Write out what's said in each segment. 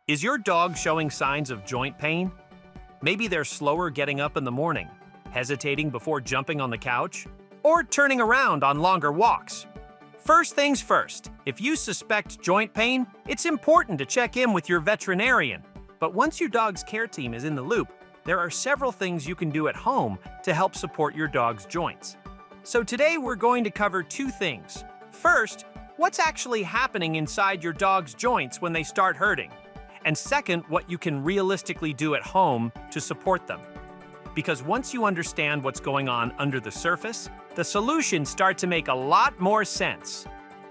Is your dog showing signs of joint pain? Maybe they're slower getting up in the morning, hesitating before jumping on the couch, or turning around on longer walks. First things first, if you suspect joint pain, it's important to check in with your veterinarian. But once your dog's care team is in the loop, there are several things you can do at home to help support your dog's joints. So today we're going to cover two things. First, what's actually happening inside your dog's joints when they start hurting? And second, what you can realistically do at home to support them. Because once you understand what's going on under the surface, the solutions start to make a lot more sense.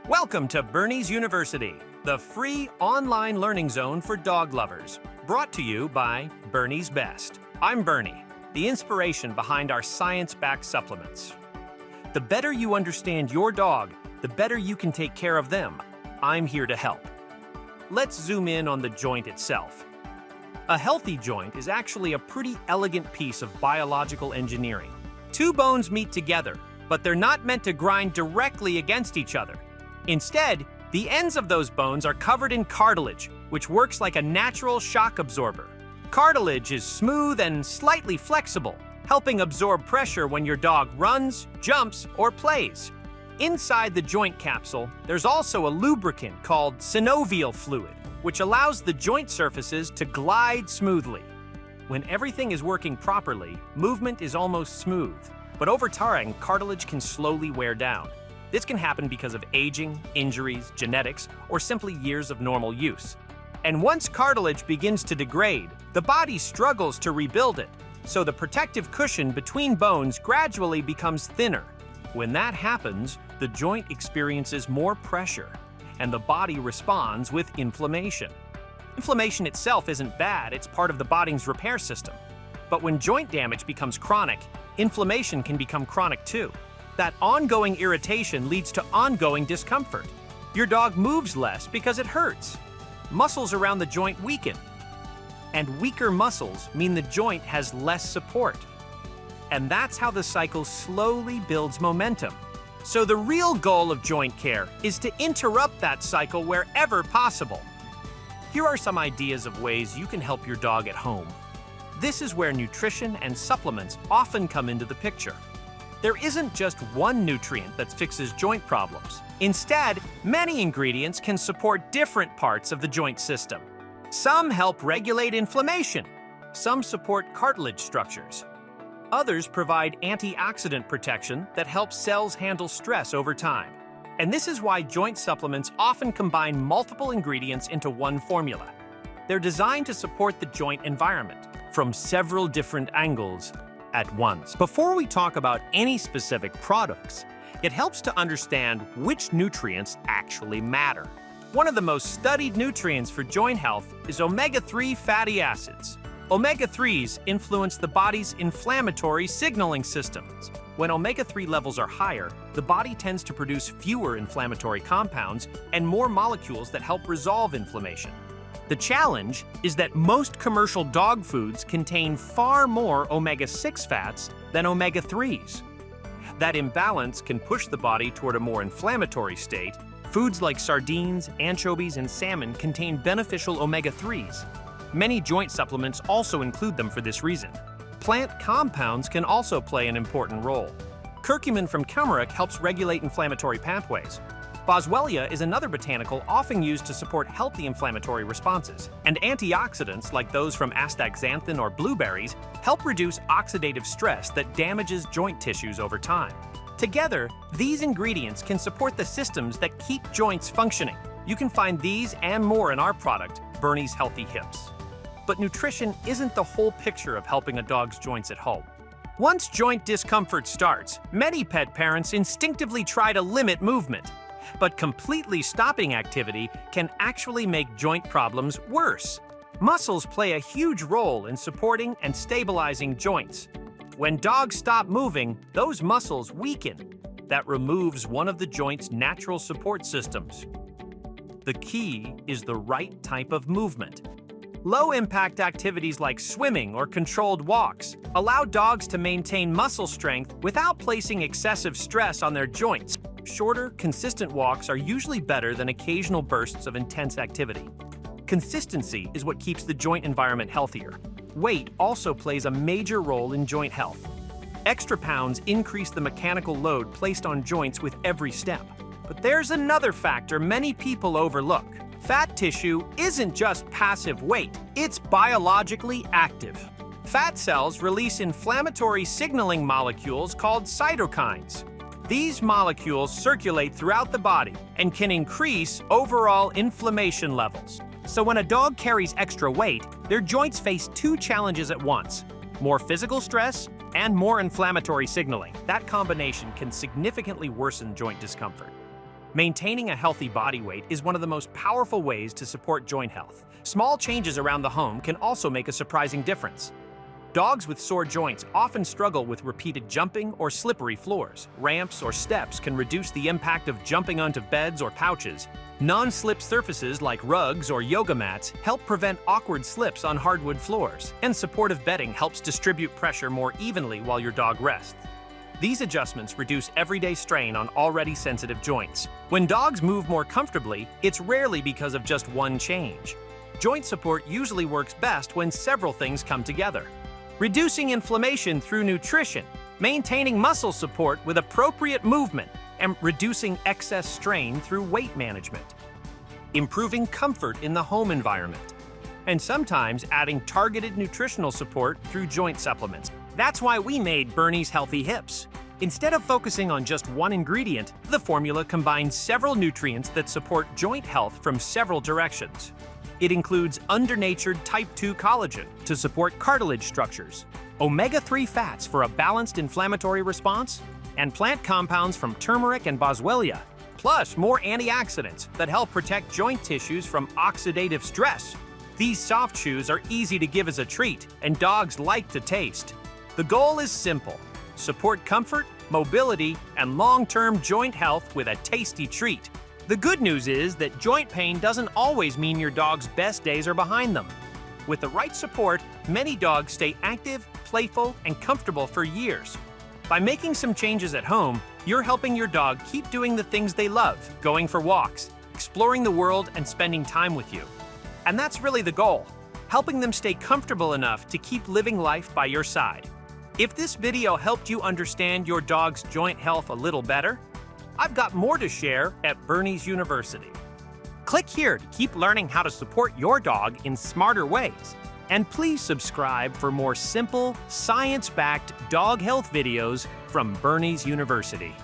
Welcome to Bernie's University, the free online learning zone for dog lovers, brought to you by Bernie's Best. I'm Bernie, the inspiration behind our science-backed supplements. The better you understand your dog, the better you can take care of them. I'm here to help. Let's zoom in on the joint itself. A healthy joint is actually a pretty elegant piece of biological engineering. Two bones meet together, but they're not meant to grind directly against each other. Instead, the ends of those bones are covered in cartilage, which works like a natural shock absorber. Cartilage is smooth and slightly flexible, helping absorb pressure when your dog runs, jumps, or plays. Inside the joint capsule, there's also a lubricant called synovial fluid, which allows the joint surfaces to glide smoothly. When everything is working properly, movement is almost smooth. But over time, cartilage can slowly wear down. This can happen because of aging, injuries, genetics, or simply years of normal use. And once cartilage begins to degrade, the body struggles to rebuild it, so the protective cushion between bones gradually becomes thinner. When that happens, the joint experiences more pressure, and the body responds with inflammation. Inflammation itself isn't bad, it's part of the body's repair system. But when joint damage becomes chronic, inflammation can become chronic too. That ongoing irritation leads to ongoing discomfort. Your dog moves less because it hurts. Muscles around the joint weaken. And weaker muscles mean the joint has less support. And that's how the cycle slowly builds momentum. So the real goal of joint care is to interrupt that cycle wherever possible. Here are some ideas of ways you can help your dog at home. This is where nutrition and supplements often come into the picture. There isn't just one nutrient that fixes joint problems. Instead, many ingredients can support different parts of the joint system. Some help regulate inflammation. Some support cartilage structures. Others provide antioxidant protection that helps cells handle stress over time. And this is why joint supplements often combine multiple ingredients into one formula. They're designed to support the joint environment from several different angles at once. Before we talk about any specific products, it helps to understand which nutrients actually matter. One of the most studied nutrients for joint health is omega-3 fatty acids. Omega-3s influence the body's inflammatory signaling systems. When omega-3 levels are higher, the body tends to produce fewer inflammatory compounds and more molecules that help resolve inflammation. The challenge is that most commercial dog foods contain far more omega-6 fats than omega-3s. That imbalance can push the body toward a more inflammatory state. Foods like sardines, anchovies, and salmon contain beneficial omega-3s. Many joint supplements also include them for this reason. Plant compounds can also play an important role. Curcumin from turmeric helps regulate inflammatory pathways. Boswellia is another botanical often used to support healthy inflammatory responses. And antioxidants, like those from astaxanthin or blueberries, help reduce oxidative stress that damages joint tissues over time. Together, these ingredients can support the systems that keep joints functioning. You can find these and more in our product, Bernie's Healthy Hips. But nutrition isn't the whole picture of helping a dog's joints at home. Once joint discomfort starts, many pet parents instinctively try to limit movement. But completely stopping activity can actually make joint problems worse. Muscles play a huge role in supporting and stabilizing joints. When dogs stop moving, those muscles weaken. That removes one of the joint's natural support systems. The key is the right type of movement. Low-impact activities like swimming or controlled walks allow dogs to maintain muscle strength without placing excessive stress on their joints. Shorter, consistent walks are usually better than occasional bursts of intense activity. Consistency is what keeps the joint environment healthier. Weight also plays a major role in joint health. Extra pounds increase the mechanical load placed on joints with every step. But there's another factor many people overlook. Fat tissue isn't just passive weight, it's biologically active. Fat cells release inflammatory signaling molecules called cytokines. These molecules circulate throughout the body and can increase overall inflammation levels. So when a dog carries extra weight, their joints face two challenges at once: more physical stress and more inflammatory signaling. That combination can significantly worsen joint discomfort. Maintaining a healthy body weight is one of the most powerful ways to support joint health. Small changes around the home can also make a surprising difference. Dogs with sore joints often struggle with repeated jumping or slippery floors. Ramps or steps can reduce the impact of jumping onto beds or pouches. Non-slip surfaces like rugs or yoga mats help prevent awkward slips on hardwood floors. And supportive bedding helps distribute pressure more evenly while your dog rests. These adjustments reduce everyday strain on already sensitive joints. When dogs move more comfortably, it's rarely because of just one change. Joint support usually works best when several things come together. Reducing inflammation through nutrition, maintaining muscle support with appropriate movement, and reducing excess strain through weight management. Improving comfort in the home environment, and sometimes adding targeted nutritional support through joint supplements. That's why we made Bernie's Healthy Hips. Instead of focusing on just one ingredient, the formula combines several nutrients that support joint health from several directions. It includes undernatured type 2 collagen to support cartilage structures, omega-3 fats for a balanced inflammatory response, and plant compounds from turmeric and boswellia, plus more antioxidants that help protect joint tissues from oxidative stress. These soft chews are easy to give as a treat, and dogs like to taste. The goal is simple: support comfort, mobility, and long-term joint health with a tasty treat. The good news is that joint pain doesn't always mean your dog's best days are behind them. With the right support, many dogs stay active, playful, and comfortable for years. By making some changes at home, you're helping your dog keep doing the things they love: going for walks, exploring the world, and spending time with you. And that's really the goal: helping them stay comfortable enough to keep living life by your side. If this video helped you understand your dog's joint health a little better, I've got more to share at Bernie's University. Click here to keep learning how to support your dog in smarter ways. And please subscribe for more simple, science-backed dog health videos from Bernie's University.